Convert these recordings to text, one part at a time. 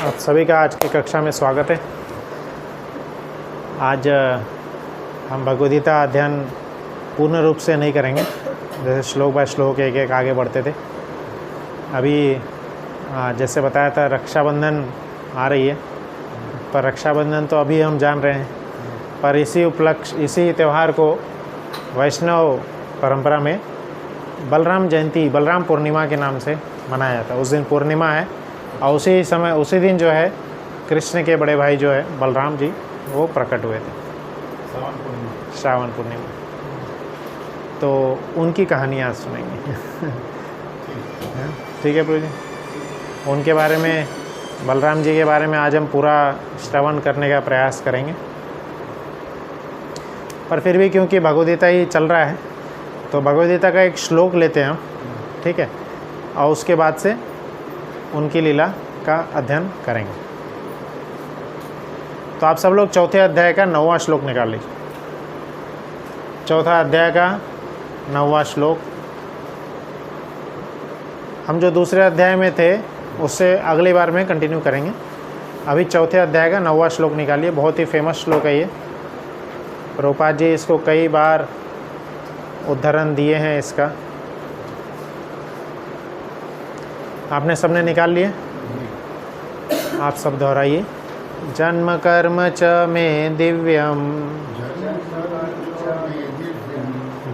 आप सभी का आज की कक्षा में स्वागत है। आज हम भगवद गीता अध्ययन पूर्ण रूप से नहीं करेंगे, जैसे श्लोक बाय श्लोक एक एक आगे बढ़ते थे। अभी जैसे बताया था रक्षाबंधन आ रही है, पर रक्षाबंधन तो अभी हम जान रहे हैं, पर इसी त्यौहार को वैष्णव परंपरा में बलराम जयंती, बलराम पूर्णिमा के नाम से मनाया जाता है। उस दिन पूर्णिमा है और उसी दिन जो है कृष्ण के बड़े भाई जो है बलराम जी वो प्रकट हुए थे, श्रावण पूर्णिमा। तो उनकी कहानी आज सुनेंगे। ठीक है प्रभु जी, उनके बारे में, बलराम जी के बारे में आज हम पूरा श्रवण करने का प्रयास करेंगे। पर फिर भी क्योंकि भगवद गीता ही चल रहा है तो भगवद गीता का एक श्लोक लेते हैं हम, ठीक है, और उसके बाद से उनकी लीला का अध्ययन करेंगे। तो आप सब लोग चौथे अध्याय का 9वां श्लोक निकाल लीजिए। चौथा अध्याय का 9वां श्लोक। हम जो दूसरे अध्याय में थे उससे अगली बार में कंटिन्यू करेंगे। अभी चौथे अध्याय का 9वां श्लोक निकालिए। बहुत ही फेमस श्लोक है ये। प्रभुपाद जी इसको कई बार उद्धरण दिए हैं इसका। आपने सबने निकाल लिए? आप सब दोहराइए। जन्म कर्म च मे दिव्यम,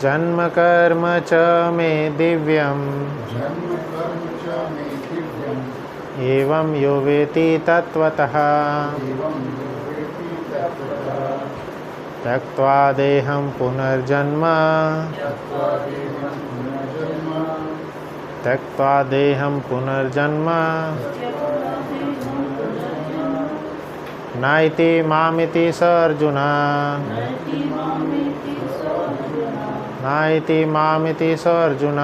जन्म कर्म च मे दिव्यम, एवं यो वेति तत्वतः त्यक्त्वा देहं पुनर्जन्म, त्यक्त्वा देहं पुनर्जन्म नाइति मामिति स अर्जुन, नाइति मामिति स अर्जुन।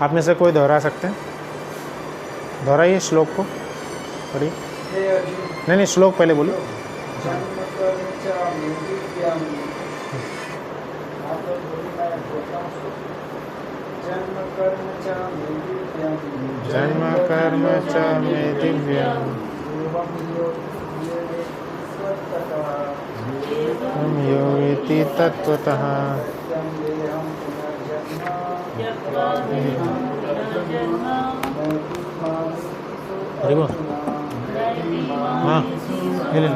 आप में से कोई दोहरा सकते हैं? दोहराइए श्लोक को, पढ़िए। नहीं, श्लोक पहले बोलिए। जन्म कर्म च मे दिव्यम, हम यो वेति तत्वतः हरि बोल। हाँ, ले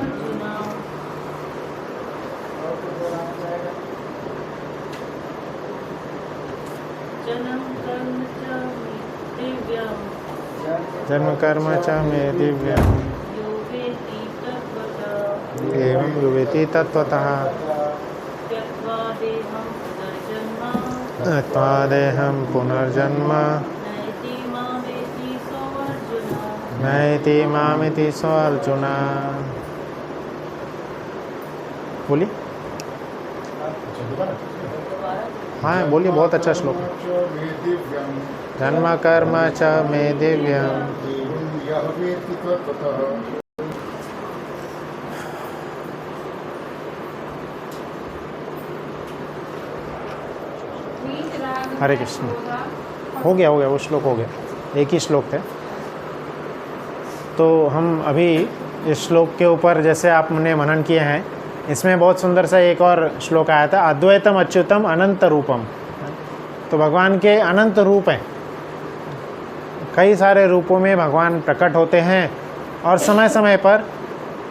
जन्म कर्म च मे दिव्यम, एवं यो वेति तत्वतः त्यक्त्वा देहं पुनर्जन्म नैति मामिति सो अर्जुन। बोलिए। हाँ बोलिए, बहुत अच्छा श्लोक है। जन्म कर्म च मे दिव्यम, हरे कृष्ण। हो गया वो श्लोक हो गया, एक ही श्लोक थे। तो हम अभी इस श्लोक के ऊपर जैसे आपने मनन किए हैं, इसमें बहुत सुंदर सा एक और श्लोक आया था, अद्वैतम अच्युतम अनंत रूपम। तो भगवान के अनंत रूप हैं, कई सारे रूपों में भगवान प्रकट होते हैं और समय समय पर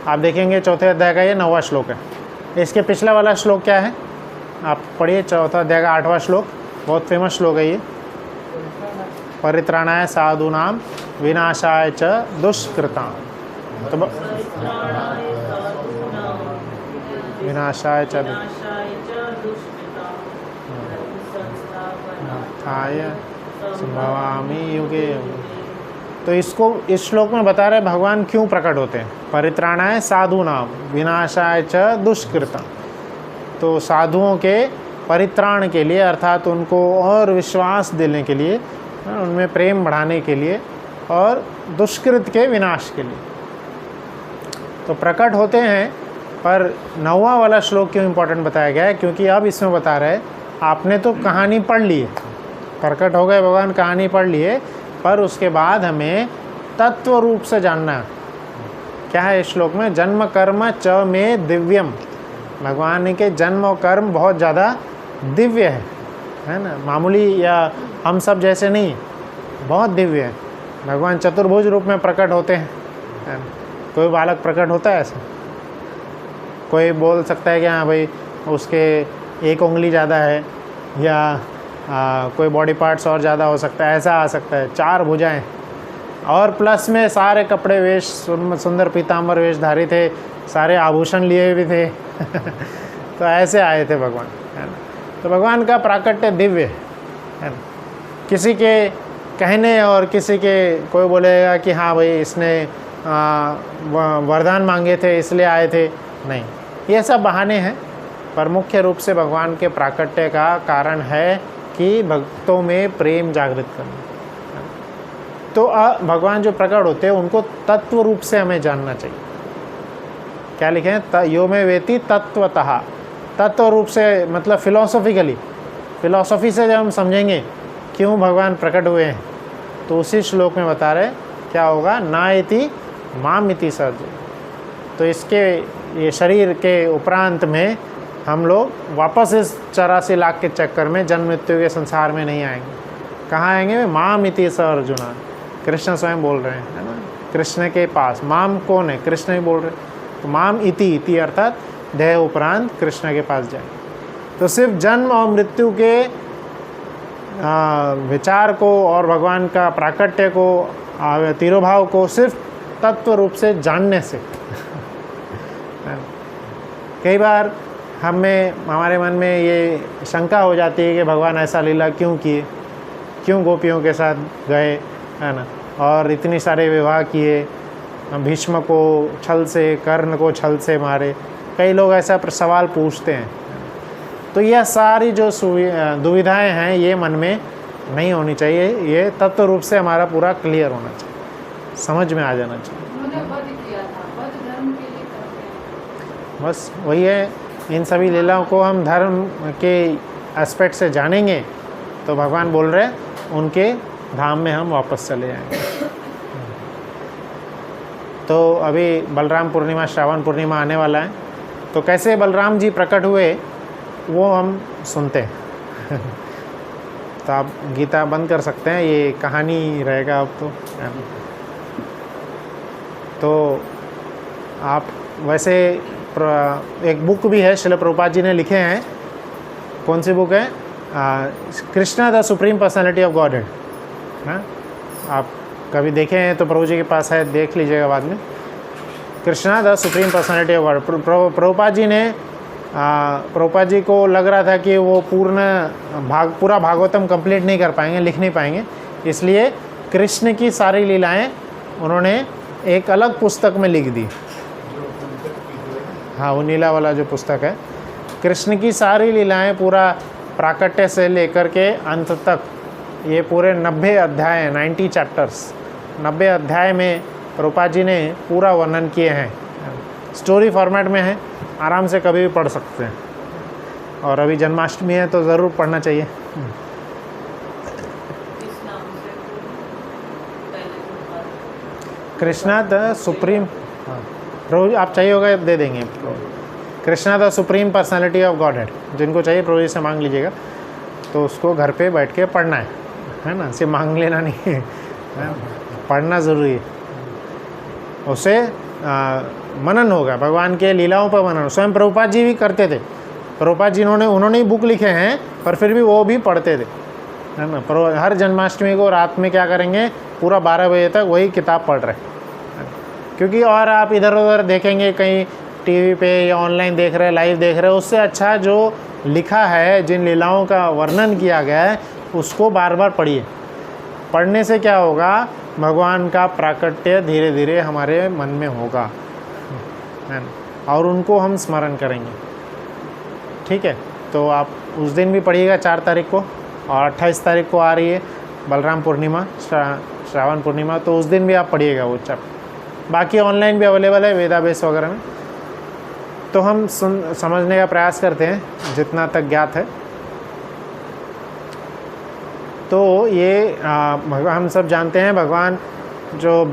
आप देखेंगे। चौथे अध्याय का ये 9वां श्लोक है। इसके पिछला वाला श्लोक क्या है आप पढ़िए। चौथा अध्याय का 8वां श्लोक, बहुत फेमस श्लोक है ये। परित्राणाय साधूनां विनाशाय च दुष्कृतां। तो विनाशाय च संभवामि युगे। तो इसको इस श्लोक में बता रहे भगवान क्यों प्रकट होते हैं। परित्राणाय साधूनां विनाशाय च दुष्कृतां। तो साधुओं के परित्राण के लिए, अर्थात उनको और विश्वास देने के लिए, उनमें प्रेम बढ़ाने के लिए और दुष्कृत के विनाश के लिए तो प्रकट होते हैं। पर 9वां वाला श्लोक क्यों इम्पोर्टेंट बताया गया है? क्योंकि अब इसमें बता रहे आपने तो कहानी पढ़ ली है, प्रकट हो गए भगवान, कहानी पढ़ ली है, पर उसके बाद हमें तत्व रूप से जानना है। क्या है इस श्लोक में? जन्म कर्म च में दिव्यम। भगवान के जन्म और कर्म बहुत ज़्यादा दिव्य है ना, मामूली या हम सब जैसे नहीं, बहुत दिव्य है। भगवान चतुर्भुज रूप में प्रकट होते हैं, है ना? कोई बालक प्रकट होता है ऐसा? कोई बोल सकता है कि हाँ भाई उसके एक उंगली ज़्यादा है, या कोई बॉडी पार्ट्स और ज़्यादा हो सकता है, ऐसा आ सकता है। 4 भुजाएं और प्लस में सारे कपड़े वेश, सुंदर पीताम्बर वेशधारी थे, सारे आभूषण लिए भी थे तो ऐसे आए थे भगवान, है ना। तो भगवान का प्राकट्य दिव्य है ना। किसी के कहने और किसी के कोई बोलेगा कि हाँ भाई इसने वरदान मांगे थे इसलिए आए थे, नहीं, ये सब बहाने हैं। पर मुख्य रूप से भगवान के प्राकट्य का कारण है कि भक्तों में प्रेम जागृत करना। तो भगवान जो प्रकट होते हैं उनको तत्व रूप से हमें जानना चाहिए। क्या लिखे हैं? यो में वेति तत्वतः। तत्व रूप से मतलब फिलॉसफिकली, फिलॉसफी से जब हम समझेंगे क्यों भगवान प्रकट हुए हैं, तो उसी श्लोक में बता रहे क्या होगा, ना इति माम इति सर्ज। तो इसके ये शरीर के उपरांत में हम लोग वापस इस 84 लाख के चक्कर में जन्म मृत्यु के संसार में नहीं आएंगे। कहाँ आएंगे? माम इति स अर्जुना। कृष्ण स्वयं बोल रहे हैं, है ना, कृष्ण के पास। माम कौन है? कृष्ण ही बोल रहे हैं। तो माम इति अर्थात देह उपरांत कृष्ण के पास जाए। तो सिर्फ जन्म और मृत्यु के विचार को और भगवान का प्राकट्य को, तिरोभाव को सिर्फ तत्व रूप से जानने से कई बार हमारे मन में ये शंका हो जाती है कि भगवान ऐसा लीला क्यों किए, क्यों गोपियों के साथ गए, है ना, और इतनी सारे विवाह किए, भीष्म को छल से, कर्ण को छल से मारे। कई लोग ऐसा सवाल पूछते हैं। तो यह सारी जो दुविधाएं हैं ये मन में नहीं होनी चाहिए। ये तत्व रूप से हमारा पूरा क्लियर होना चाहिए, समझ में आ जाना चाहिए। बस वही है, इन सभी लीलाओं को हम धर्म के एस्पेक्ट से जानेंगे तो भगवान बोल रहे हैं उनके धाम में हम वापस चले जाएंगे। तो अभी बलराम पूर्णिमा, श्रावण पूर्णिमा आने वाला है। तो कैसे बलराम जी प्रकट हुए वो हम सुनते हैं तो आप गीता बंद कर सकते हैं, ये कहानी रहेगा अब। तो आप वैसे एक बुक भी है श्रील प्रभुपाद जी ने लिखे हैं। कौन सी बुक है? Krishna the supreme personality of godhead. हाँ, आप कभी देखे हैं तो प्रभु जी के पास है, देख लीजिएगा बाद में। Krishna the supreme personality of God. Prabhupada ji ने प्रभुपाद जी को लग रहा था कि वो पूरा भागवतम कंप्लीट नहीं कर पाएंगे, लिख नहीं पाएंगे, इसलिए कृष्ण की सारी लीलाएं उन्होंने एक अलग पुस्तक में लिख दी। हाँ, वो नीला वाला जो पुस्तक है, कृष्ण की सारी लीलाएं पूरा प्राकट्य से लेकर के अंत तक, ये पूरे 90 अध्याय, 90 चैप्टर्स, 90 अध्याय में प्रभुपाद जी ने पूरा वर्णन किए हैं। स्टोरी फॉर्मेट में है, आराम से कभी भी पढ़ सकते हैं। और अभी जन्माष्टमी है तो ज़रूर पढ़ना चाहिए। कृष्णा द सुप्रीम, प्रभु आप चाहिए होगा दे देंगे। Krishna the supreme personality of godhead, जिनको चाहिए प्रभु जी से मांग लीजिएगा। तो उसको घर पे बैठ के पढ़ना है ना, सिर्फ मांग लेना नहीं है, पढ़ना ज़रूरी है। उससे मनन होगा, भगवान के लीलाओं पर मनन। स्वयं प्रभुपाद जी भी करते थे। प्रभुपाद जी उन्होंने ही बुक लिखे हैं, पर फिर भी वो भी पढ़ते थे, है ना। हर जन्माष्टमी को रात में क्या करेंगे, पूरा 12 बजे तक वही किताब पढ़ रहे। क्योंकि और आप इधर उधर देखेंगे, कहीं टीवी पे या ऑनलाइन देख रहे, लाइव देख रहे, उससे अच्छा जो लिखा है, जिन लीलाओं का वर्णन किया गया है, उसको बार बार पढ़िए। पढ़ने से क्या होगा, भगवान का प्राकट्य धीरे धीरे हमारे मन में होगा, है ना, और उनको हम स्मरण करेंगे। ठीक है, तो आप उस दिन भी पढ़िएगा 4 तारीख को, और 28 तारीख को आ रही है बलराम पूर्णिमा, श्रावण पूर्णिमा, तो उस दिन भी आप पढ़िएगा वो चैप्टर। बाकी ऑनलाइन भी अवेलेबल है वेदाबेस वगैरह में। तो हम समझने का प्रयास करते हैं जितना तक ज्ञात है। तो ये भगवान, हम सब जानते हैं, भगवान जो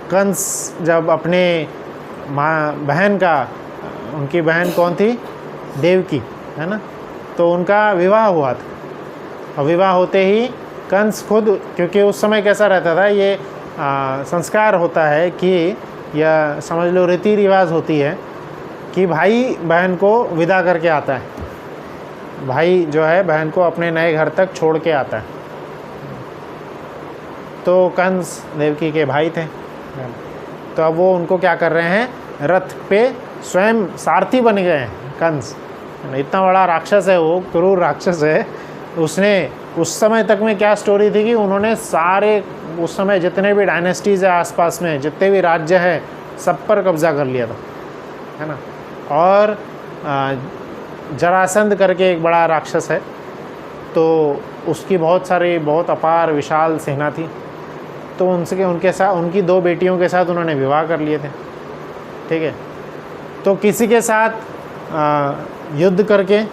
कंस जब अपने माँ बहन का, उनकी बहन कौन थी, देवकी, है ना, तो उनका विवाह हुआ था। और विवाह होते ही कंस खुद, क्योंकि उस समय कैसा रहता था, ये संस्कार होता है कि, या समझ लो रीति रिवाज होती है कि भाई बहन को विदा करके आता है, भाई जो है बहन को अपने नए घर तक छोड़ के आता है। तो कंस देवकी के भाई थे, तो अब वो उनको क्या कर रहे हैं, रथ पे स्वयं सारथी बन गए हैं। कंस इतना बड़ा राक्षस है, वो क्रूर राक्षस है। उसने उस समय तक में क्या स्टोरी थी कि उन्होंने सारे, उस समय जितने भी डायनेस्टीज़ है आसपास में, जितने भी राज्य है, सब पर कब्जा कर लिया था, है ना। और जरासंध करके एक बड़ा राक्षस है, तो उसकी बहुत अपार विशाल सेना थी। तो उनके साथ, उनकी 2 बेटियों के साथ उन्होंने विवाह कर लिए थे, ठीक है। तो किसी के साथ युद्ध करके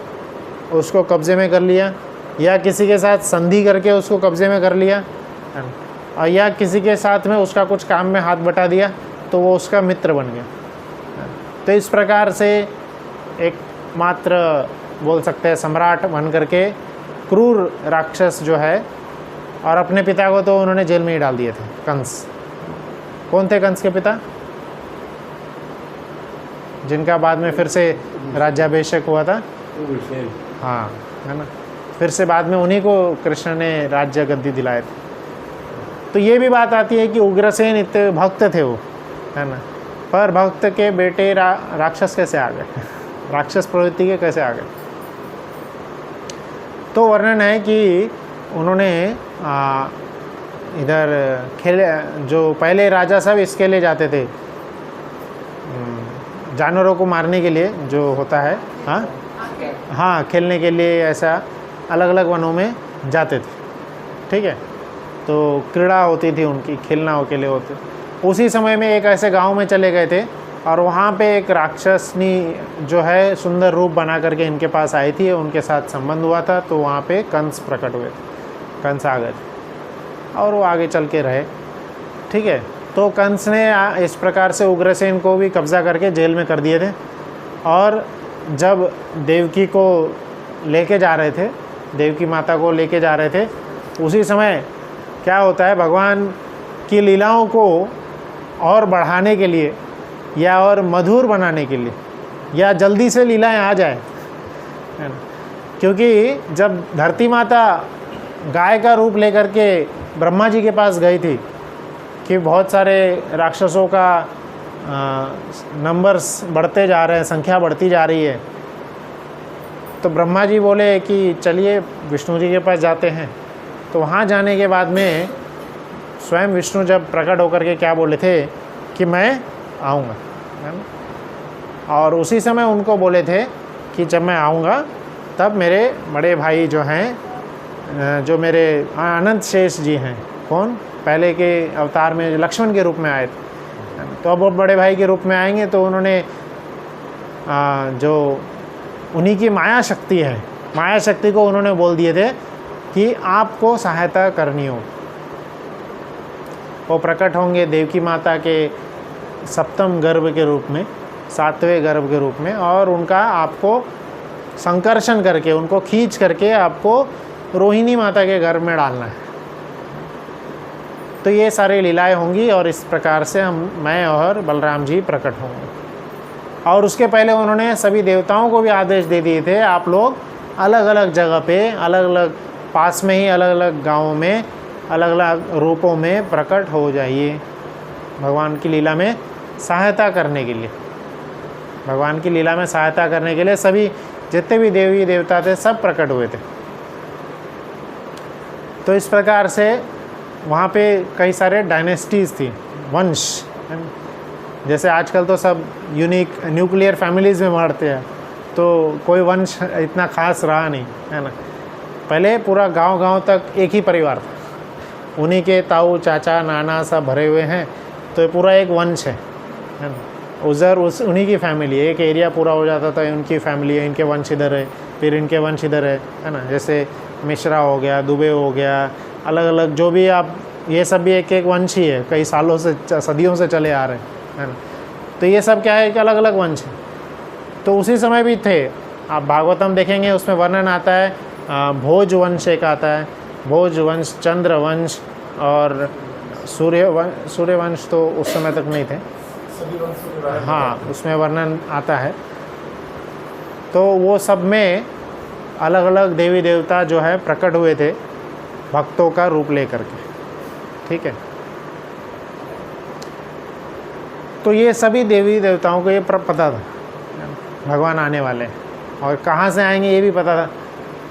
उसको कब्ज़े में कर लिया, या किसी के साथ संधि करके उसको कब्ज़े में कर लिया, और या किसी के साथ में उसका कुछ काम में हाथ बटा दिया, तो वो उसका मित्र बन गया। तो इस प्रकार से एक मात्र बोल सकते हैं सम्राट बन करके क्रूर राक्षस जो है, और अपने पिता को तो उन्होंने जेल में ही डाल दिए थे। कंस कौन थे, कंस के पिता, जिनका बाद में फिर से राज्याभिषेक हुआ था, हाँ, है ना, फिर से बाद में उन्हीं को कृष्ण ने राज्य गद्दी दिलाए थे। तो ये भी बात आती है कि उग्रसेन इतने भक्त थे वो, है ना, पर भक्त के बेटे राक्षस कैसे आ गए, राक्षस प्रवृत्ति के कैसे आ गए। तो वर्णन है कि उन्होंने इधर खेले, जो पहले राजा सब इसके लिए जाते थे, जानवरों को मारने के लिए जो होता है, हाँ, खेलने के लिए, ऐसा अलग अलग वनों में जाते थे, ठीक है। तो क्रीड़ा होती थी उनकी, खेलना के लिए होते। उसी समय में एक ऐसे गांव में चले गए थे, और वहाँ पे एक राक्षसनी जो है सुंदर रूप बना करके इनके पास आई थी, उनके साथ संबंध हुआ था। तो वहाँ पे कंस प्रकट हुए थे, कंस आ गए थे, और वो आगे चल के रहे, ठीक है। तो कंस ने इस प्रकार से उग्रसेन को भी कब्ज़ा करके जेल में कर दिए थे। और जब देवकी को लेके जा रहे थे, देवकी माता को लेके जा रहे थे, उसी समय क्या होता है, भगवान की लीलाओं को और बढ़ाने के लिए, या और मधुर बनाने के लिए, या जल्दी से लीलाएं आ जाए, है ना। क्योंकि जब धरती माता गाय का रूप लेकर के ब्रह्मा जी के पास गई थी कि बहुत सारे राक्षसों का नंबर्स बढ़ते जा रहे हैं, संख्या बढ़ती जा रही है, तो ब्रह्मा जी बोले कि चलिए विष्णु जी के पास जाते हैं। तो वहाँ जाने के बाद में स्वयं विष्णु जब प्रकट होकर के क्या बोले थे कि मैं आऊँगा, है ना। और उसी समय उनको बोले थे कि जब मैं आऊँगा तब मेरे बड़े भाई जो हैं, जो मेरे अनंत शेष जी हैं, कौन, पहले के अवतार में लक्ष्मण के रूप में आए थे, तो अब वो बड़े भाई के रूप में आएंगे। तो उन्होंने जो उन्हीं की माया शक्ति है, माया शक्ति को उन्होंने बोल दिए थे कि आपको सहायता करनी हो। वो प्रकट होंगे देवकी माता के सप्तम गर्भ के रूप में, 7वें गर्भ के रूप में, और उनका आपको संकर्षण करके, उनको खींच करके आपको रोहिणी माता के गर्भ में डालना है। तो ये सारी लीलाएं होंगी, और इस प्रकार से मैं और बलराम जी प्रकट होंगे। और उसके पहले उन्होंने सभी देवताओं को भी आदेश दे दिए थे, आप लोग अलग अलग जगह पे, अलग अलग पास में ही अलग अलग गाँवों में अलग अलग रूपों में प्रकट हो जाइए, भगवान की लीला में सहायता करने के लिए। भगवान की लीला में सहायता करने के लिए सभी जितने भी देवी देवता थे सब प्रकट हुए थे। तो इस प्रकार से वहाँ पे कई सारे डायनेस्टीज़ थी, वंश, जैसे आजकल तो सब यूनिक न्यूक्लियर फैमिलीज़ में बढ़ते हैं, तो कोई वंश इतना खास रहा नहीं, है ना। पहले पूरा गांव-गांव तक एक ही परिवार था, उन्हीं के ताऊ चाचा नाना सब भरे हुए हैं, तो ये पूरा एक वंश है ना। उधर उन्हीं की फैमिली है, एक एरिया पूरा हो जाता था, उनकी फैमिली है, इनके वंश इधर है, फिर इनके वंश इधर है ना। जैसे मिश्रा हो गया, दुबे हो गया, अलग अलग जो भी आप, ये सब भी एक एक वंश ही है, कई सालों से, सदियों से चले आ रहे हैं ना। तो ये सब क्या है, एक अलग अलग वंश है। तो उसी समय भी थे। आप भागवतम देखेंगे उसमें वर्णन आता है, भोज वंश एक आता है, भोज वंश, चंद्र वंश और सूर्यवंश तो उस समय तक नहीं थे, हाँ उसमें वर्णन आता है। तो वो सब में अलग अलग देवी देवता जो है प्रकट हुए थे भक्तों का रूप लेकर के, ठीक है। तो ये सभी देवी देवताओं को ये पता था भगवान आने वाले हैं, और कहाँ से आएंगे ये भी पता था।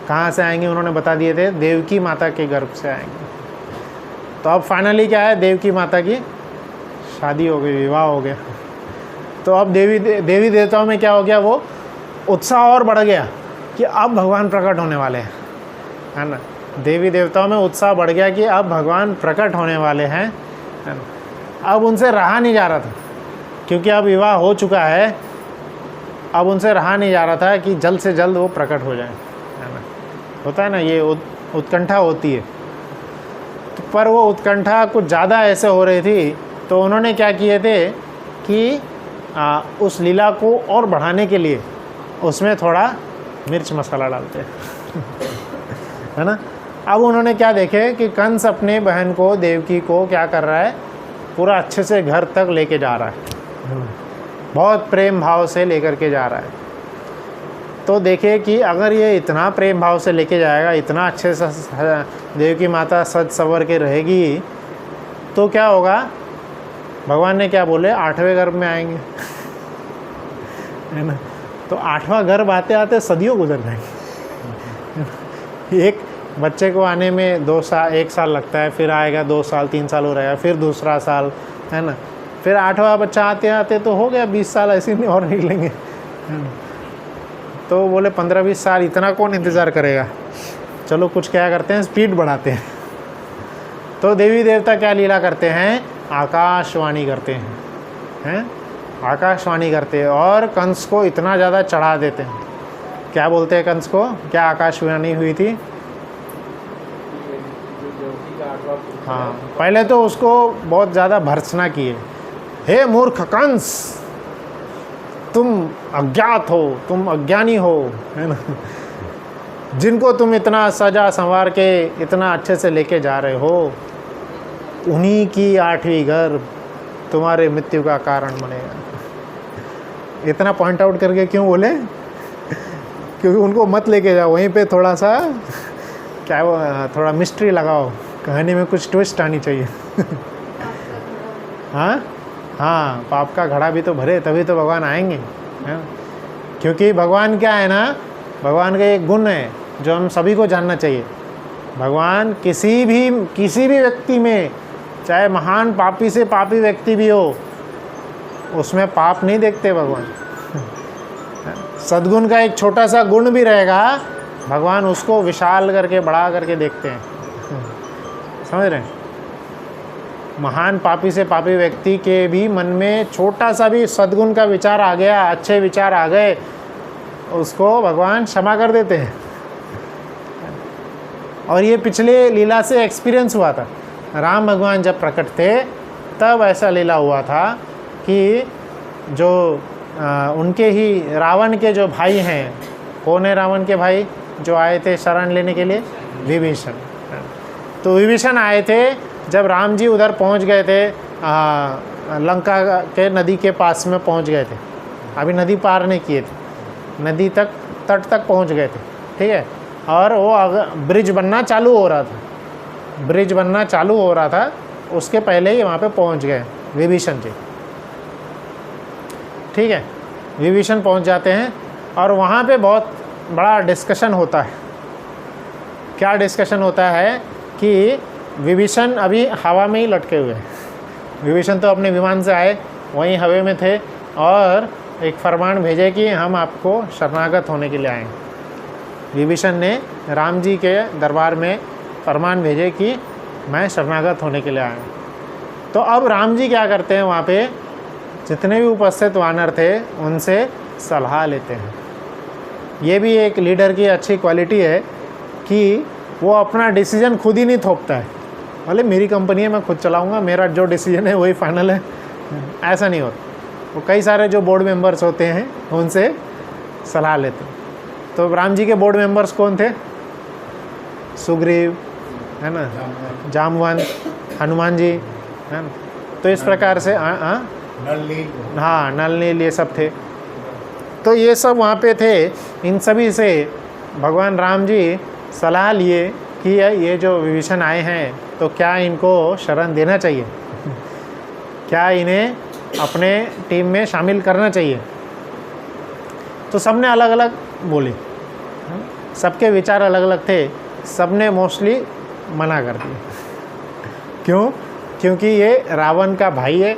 कहाँ से आएंगे उन्होंने बता दिए थे, देवकी माता के गर्भ से आएंगे। तो अब फाइनली क्या है, देवकी माता की शादी हो गई, विवाह हो गया। तो अब देवी देवताओं में क्या हो गया, वो उत्साह और बढ़ गया कि अब भगवान प्रकट होने वाले हैं, है ना। देवी देवताओं में उत्साह बढ़ गया कि अब भगवान प्रकट होने वाले हैं, है ना। अब उनसे रहा नहीं जा रहा था, क्योंकि अब विवाह हो चुका है। अब उनसे रहा नहीं जा रहा था कि जल्द से जल्द वो प्रकट हो जाए, है ना। होता है ना, ये उत्कंठा होती है। तो पर वो उत्कंठा कुछ ज़्यादा ऐसे हो रही थी, तो उन्होंने क्या किए थे कि उस लीला को और बढ़ाने के लिए उसमें थोड़ा मिर्च मसाला डालते है ना। अब उन्होंने क्या देखे कि कंस अपने बहन को, देवकी को क्या कर रहा है, पूरा अच्छे से घर तक लेके जा रहा है, बहुत प्रेम भाव से लेकर के जा रहा है। तो देखिए कि अगर ये इतना प्रेम भाव से लेके जाएगा, इतना अच्छे से देवकी माता सज सवर के रहेगी, तो क्या होगा, भगवान ने क्या बोले, 8वें गर्भ में आएंगे, है ना। तो 8वां गर्भ आते आते सदियों गुजर जाएंगे। एक बच्चे को आने में 1 साल लगता है, फिर आएगा 2 साल 3 साल हो रहेगा, फिर दूसरा साल, है ना। फिर 8वां बच्चा आते आते तो हो गया 20 साल, ऐसे नहीं और निकलेंगे, है ना। तो बोले 15-20 साल इतना कौन इंतज़ार करेगा, चलो कुछ क्या करते हैं, स्पीड बढ़ाते हैं। तो देवी देवता क्या लीला करते हैं, आकाशवाणी करते हैं, आकाशवाणी करते हैं, और कंस को इतना ज़्यादा चढ़ा देते हैं। क्या बोलते हैं कंस को, क्या आकाशवाणी हुई थी, हाँ पहले तो उसको बहुत ज़्यादा भर्त्सना किए, हे मूर्ख कंस, तुम अज्ञात हो, तुम अज्ञानी हो, है ना। जिनको तुम इतना सजा संवार के इतना अच्छे से लेके जा रहे हो, उन्हीं की 8वीं गर्भ तुम्हारे मृत्यु का कारण बनेगा। इतना पॉइंट आउट करके क्यों बोले, क्योंकि उनको मत लेके जाओ, वहीं पे थोड़ा सा क्या वो, थोड़ा मिस्ट्री लगाओ, कहानी में कुछ ट्विस्ट आनी चाहिए। हाँ हाँ, पाप का घड़ा भी तो भरे, तभी तो भगवान आएंगे, है। क्योंकि भगवान क्या है ना, भगवान का एक गुण है जो हम सभी को जानना चाहिए। भगवान किसी भी व्यक्ति में, चाहे महान पापी से पापी व्यक्ति भी हो, उसमें पाप नहीं देखते भगवान। सद्गुण का एक छोटा सा गुण भी रहेगा, भगवान उसको विशाल करके बढ़ा करके देखते हैं, समझ रहे हैं। महान पापी से पापी व्यक्ति के भी मन में छोटा सा भी सद्गुण का विचार आ गया, अच्छे विचार आ गए, उसको भगवान क्षमा कर देते हैं। और ये पिछले लीला से एक्सपीरियंस हुआ था। राम भगवान जब प्रकट थे तब ऐसा लीला हुआ था कि जो उनके ही रावण के जो भाई हैं, कौन है रावण के भाई जो आए थे शरण लेने के लिए, विभीषण। तो विभीषण आए थे जब राम जी उधर पहुंच गए थे, लंका के नदी के पास में पहुंच गए थे, अभी नदी पार नहीं किए थे, नदी तक तट तक पहुंच गए थे, ठीक है। और वो ब्रिज बनना चालू हो रहा था, ब्रिज बनना चालू हो रहा था, उसके पहले ही वहाँ पे पहुँच गए विभीषण जी, ठीक है। विभीषण पहुँच जाते हैं और वहाँ पे बहुत बड़ा डिस्कशन होता है। क्या डिस्कशन होता है कि विभीषण अभी हवा में ही लटके हुए हैं। विभीषण तो अपने विमान से आए, वहीं हवा में थे, और एक फरमान भेजे कि हम आपको शरणागत होने के लिए आएंगे। विभीषण ने राम जी के दरबार में फरमान भेजे कि मैं शरणागत होने के लिए आया। तो अब राम जी क्या करते हैं, वहाँ पे जितने भी उपस्थित वानर थे उनसे सलाह लेते हैं। ये भी एक लीडर की अच्छी क्वालिटी है कि वो अपना डिसीजन खुद ही नहीं थोपता है, भले मेरी कंपनी है मैं खुद चलाऊँगा, मेरा जो डिसीजन है वही फाइनल है, ऐसा नहीं होता। वो कई सारे जो बोर्ड मेंबर्स होते हैं उनसे सलाह लेते हैं। तो राम जी के बोर्ड मेंबर्स कौन थे? सुग्रीव है ना, जामवंत, हनुमान जी है ना। तो इस प्रकार से हाँ नल नील ये सब थे। तो ये सब वहाँ पे थे। इन सभी से भगवान राम जी सलाह लिए कि ये जो विभीषण आए हैं तो क्या इनको शरण देना चाहिए, क्या इन्हें अपने टीम में शामिल करना चाहिए। तो सबने अलग अलग बोले, सबके विचार अलग अलग थे, सबने मोस्टली मना कर दिया। क्यों? क्योंकि ये रावण का भाई है,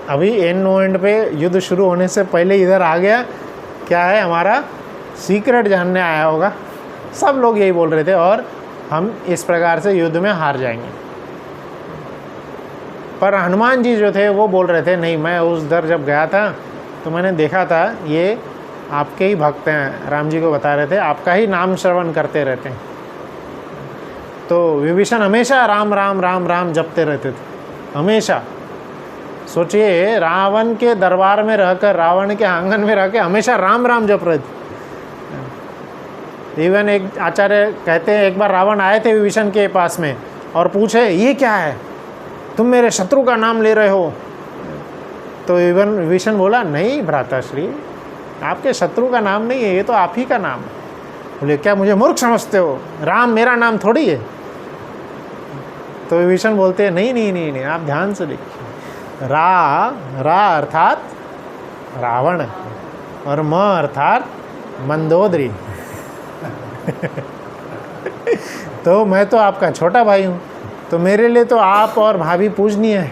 अभी एंड पे युद्ध शुरू होने से पहले इधर आ गया, क्या है हमारा सीक्रेट जानने आया होगा, सब लोग यही बोल रहे थे, और हम इस प्रकार से युद्ध में हार जाएंगे। पर हनुमान जी जो थे वो बोल रहे थे नहीं, मैं उस दर जब गया था तो मैंने देखा था ये आपके ही भक्त हैं, राम जी को बता रहे थे आपका ही नाम श्रवण करते रहते हैं। तो विभीषण हमेशा राम राम राम राम जपते रहते थे, हमेशा। सोचिए रावण के दरबार में रहकर, रावण के आंगन में रह के हमेशा राम राम जप रहे थे। इवन एक आचार्य कहते हैं एक बार रावण आए थे विभीषण के पास में और पूछे ये क्या है, तुम मेरे शत्रु का नाम ले रहे हो। तो इवन विभीषण बोला नहीं भ्राताश्री, आपके शत्रु का नाम नहीं है, ये तो आप ही का नाम है। बोले क्या मुझे मूर्ख समझते हो, राम मेरा नाम थोड़ी है। तो विभीषण बोलते हैं नहीं नहीं नहीं नहीं, आप ध्यान से देखिए, रा अर्थात रावण और म अर्थात मंदोदरी। तो मैं तो आपका छोटा भाई हूँ, तो मेरे लिए तो आप और भाभी पूजनीय है।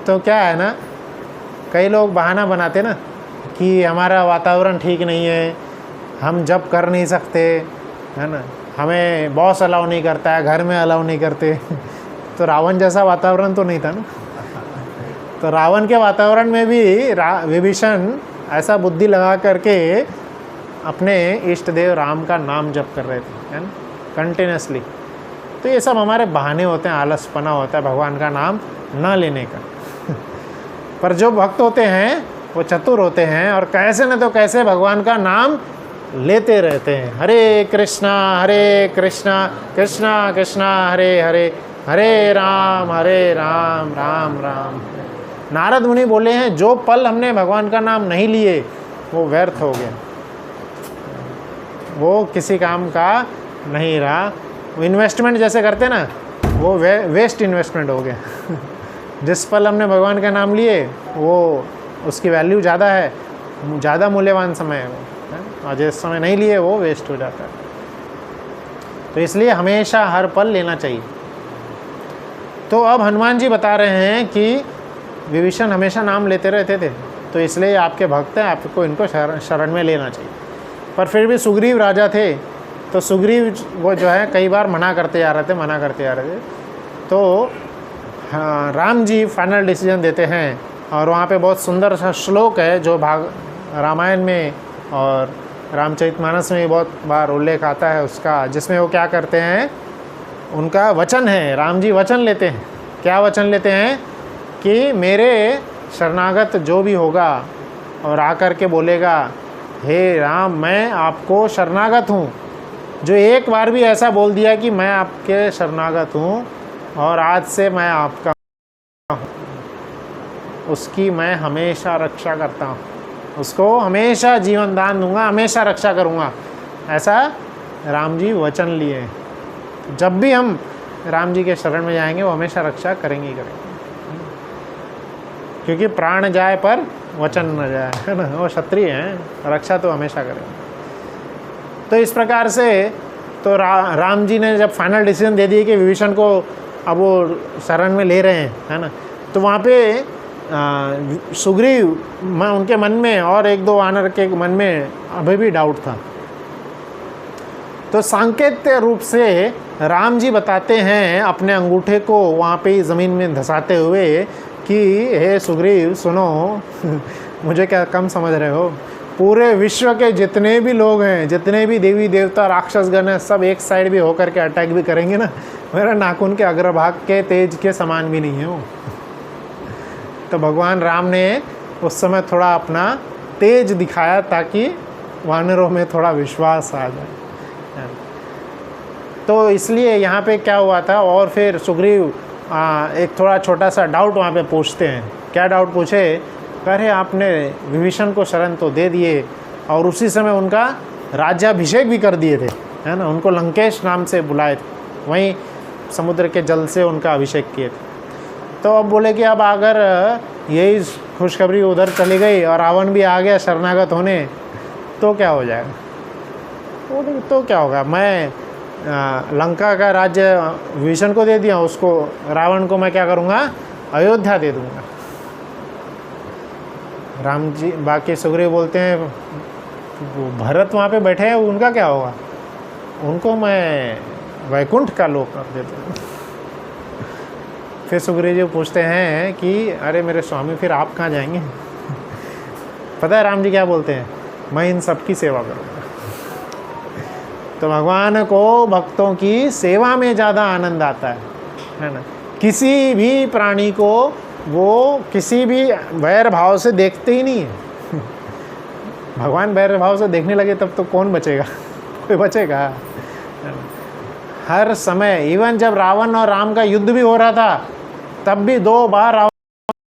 तो क्या है ना, कई लोग बहाना बनाते ना कि हमारा वातावरण ठीक नहीं है, हम जब कर नहीं सकते है ना, हमें बॉस अलाउ नहीं करता है, घर में अलाउ नहीं करते। तो रावण जैसा वातावरण तो नहीं था ना। तो रावण के वातावरण में भी विभीषण ऐसा बुद्धि लगा करके अपने इष्ट देव राम का नाम जप कर रहे थे, है ना, कंटिन्यूसली। तो ये सब हमारे बहाने होते हैं, आलसपना होता है भगवान का नाम ना लेने का। पर जो भक्त होते हैं वो चतुर होते हैं और कैसे न तो कैसे भगवान का नाम लेते रहते हैं। हरे कृष्णा कृष्णा कृष्णा हरे हरे, हरे राम राम राम। नारद मुनि बोले हैं जो पल हमने भगवान का नाम नहीं लिए वो व्यर्थ हो गया, वो किसी काम का नहीं रहा। वो इन्वेस्टमेंट जैसे करते ना, वो वेस्ट इन्वेस्टमेंट हो गया। जिस पल हमने भगवान का नाम लिए वो उसकी वैल्यू ज़्यादा है, ज़्यादा मूल्यवान समय है वो, और जिस समय नहीं लिए वो वेस्ट हो जाता है। तो इसलिए हमेशा हर पल लेना चाहिए। तो अब हनुमान जी बता रहे हैं कि विभीषण हमेशा नाम लेते रहते थे, तो इसलिए आपके भक्त हैं, आपको इनको शरण में लेना चाहिए। पर फिर भी सुग्रीव राजा थे, तो सुग्रीव वो जो है कई बार मना करते आ रहे थे। तो हाँ, राम जी फाइनल डिसीजन देते हैं, और वहाँ पे बहुत सुंदर सा श्लोक है जो रामायण में और रामचरितमानस में बहुत बार उल्लेख आता है उसका, जिसमें वो क्या करते हैं, उनका वचन है, राम जी वचन लेते हैं। क्या वचन लेते हैं कि मेरे शरणागत जो भी होगा और आकर के बोलेगा हे राम मैं आपको शरणागत हूँ, जो एक बार भी ऐसा बोल दिया कि मैं आपके शरणागत हूँ और आज से मैं आपका हूँ, उसकी मैं हमेशा रक्षा करता हूँ, उसको हमेशा जीवन दान दूंगा, हमेशा रक्षा करूँगा। ऐसा राम जी वचन लिए। जब भी हम राम जी के शरण में जाएंगे वो हमेशा रक्षा करेंगे ही करेंगे, क्योंकि प्राण जाए पर वचन न जाए, है ना, वो क्षत्रिय हैं, रक्षा तो हमेशा करेंगे। तो इस प्रकार से तो राम जी ने जब फाइनल डिसीजन दे दिए कि विभीषण को अब वो शरण में ले रहे हैं, है ना, तो वहाँ पे सुग्रीव उनके मन में और एक दो वानर के मन में अभी भी डाउट था। तो सांकेत्य रूप से राम जी बताते हैं अपने अंगूठे को वहाँ पे ज़मीन में धंसाते हुए कि हे सुग्रीव सुनो, मुझे क्या कम समझ रहे हो, पूरे विश्व के जितने भी लोग हैं, जितने भी देवी देवता राक्षसगण हैं, सब एक साइड भी होकर के अटैक भी करेंगे ना, मेरा नाखून के अग्रभाग के तेज के समान भी नहीं है वो। तो भगवान राम ने उस समय थोड़ा अपना तेज दिखाया ताकि वानरों में थोड़ा विश्वास आ जाए। तो इसलिए यहाँ पे क्या हुआ था, और फिर सुग्रीव एक थोड़ा छोटा सा डाउट वहाँ पे पूछते हैं। क्या डाउट पूछे? अरे आपने विभीषण को शरण तो दे दिए और उसी समय उनका राज्याभिषेक भी कर दिए थे, है ना, उनको लंकेश नाम से बुलाए थे, वहीं समुद्र के जल से उनका अभिषेक किए थे। तो अब बोले कि अब अगर यही खुशखबरी उधर चली गई और रावण भी आ गया शरणागत होने, तो क्या हो जाएगा? बोले तो क्या होगा, मैं लंका का राज्य विभीषण को दे दिया, उसको रावण को मैं क्या करूँगा, अयोध्या दे दूँगा। राम जी बाकी सुग्रीव बोलते हैं वो भरत वहाँ पे बैठे हैं, उनका क्या होगा, उनको मैं वैकुंठ का लोक कर देता हूँ। फिर सुग्रीव जी पूछते हैं कि अरे मेरे स्वामी फिर आप कहाँ जाएंगे? पता है राम जी क्या बोलते हैं? मैं इन सब की सेवा करूँगा। तो भगवान को भक्तों की सेवा में ज़्यादा आनंद आता है ना। किसी भी प्राणी को वो किसी भी वैर भाव से देखते ही नहीं है। भगवान वैर भाव से देखने लगे तब तो कौन बचेगा? कोई बचेगा? हर समय, इवन जब रावण और राम का युद्ध भी हो रहा था, तब भी 2 बार रावण